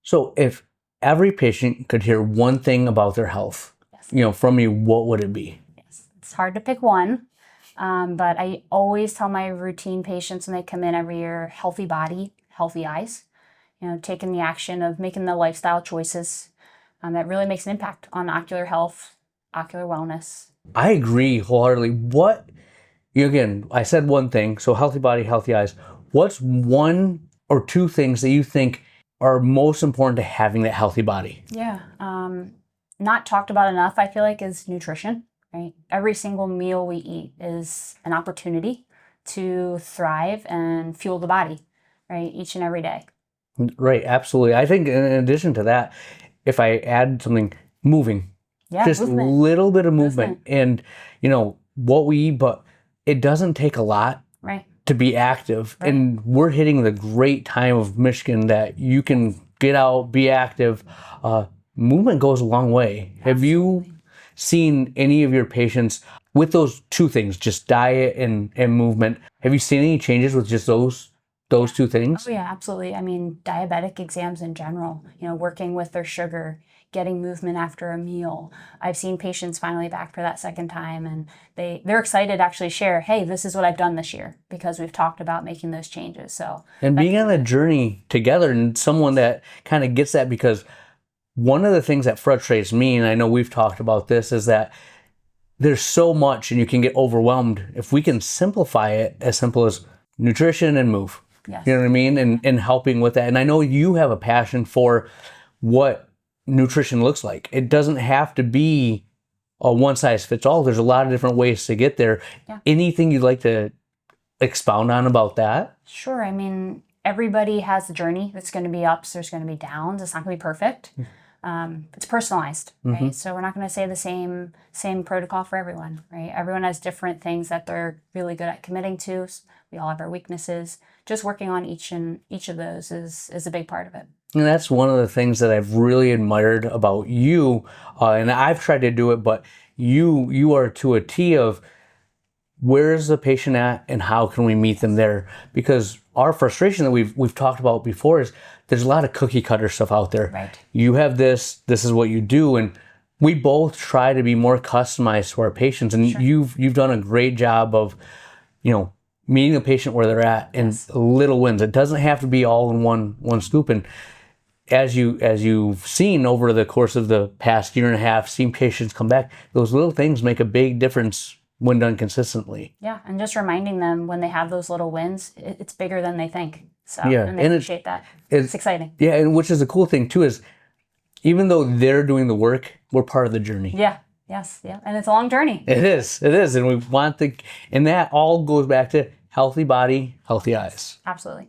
So if every patient could hear one thing about their health, from you, what would it be? Yes, it's hard to pick one, but I always tell my routine patients when they come in every year, healthy body, healthy eyes. Taking the action of making the lifestyle choices that really makes an impact on ocular health, ocular wellness. I agree wholeheartedly. Again, I said one thing, so healthy body, healthy eyes. What's one or two things that you think are most important to having that healthy body? Yeah, not talked about enough, I feel like, is nutrition, right? Every single meal we eat is an opportunity to thrive and fuel the body, right? Each and every day. Right, absolutely. I think in addition to that, if I add something, moving. Yeah, just a movement. little bit of movement. And, what we eat, but it doesn't take a lot Right. to be active. Right. And we're hitting the great time of Michigan that you can get out, be active. Movement goes a long way. Absolutely. Have you seen any of your patients with those two things, just diet and movement? Have you seen any changes with just those two things? Oh yeah, absolutely. I mean, diabetic exams in general, working with their sugar, getting movement after a meal. I've seen patients finally back for that second time, and they're excited to actually share, hey, this is what I've done this year, because we've talked about making those changes. So and being on a journey together, and someone that kind of gets that, because one of the things that frustrates me, and I know we've talked about this, is that there's so much and you can get overwhelmed. If we can simplify it as simple as nutrition and move. Yes. You know what I mean? And helping with that. And I know you have a passion for what nutrition looks like. It doesn't have to be a one size fits all. There's a lot of different ways to get there. Yeah. Anything you'd like to expound on about that? Sure. I mean, everybody has a journey. It's going to be ups, there's going to be downs. It's not going to be perfect. It's personalized, right? Mm-hmm. So we're not going to say the same protocol for everyone, right? Everyone has different things that they're really good at committing to. We all have our weaknesses. Just working on each of those is a big part of it. And that's one of the things that I've really admired about you. And I've tried to do it, but you are to a T of where is the patient at and how can we meet them there? Because our frustration that we've talked about before is there's a lot of cookie cutter stuff out there. Right. You have this is what you do, and we both try to be more customized to our patients. And sure. you've done a great job of, meeting the patient where they're at and yes. little wins. It doesn't have to be all in one scoop. And as you've seen over the course of the past year and a half, seeing patients come back, those little things make a big difference when done consistently. Yeah, and just reminding them when they have those little wins, it's bigger than they think. So, yeah, and they appreciate that. It's exciting. Yeah, and which is the cool thing too is even though they're doing the work, we're part of the journey. Yeah, yes, yeah, and it's a long journey. It is, and we want and that all goes back to healthy body, healthy eyes. Absolutely.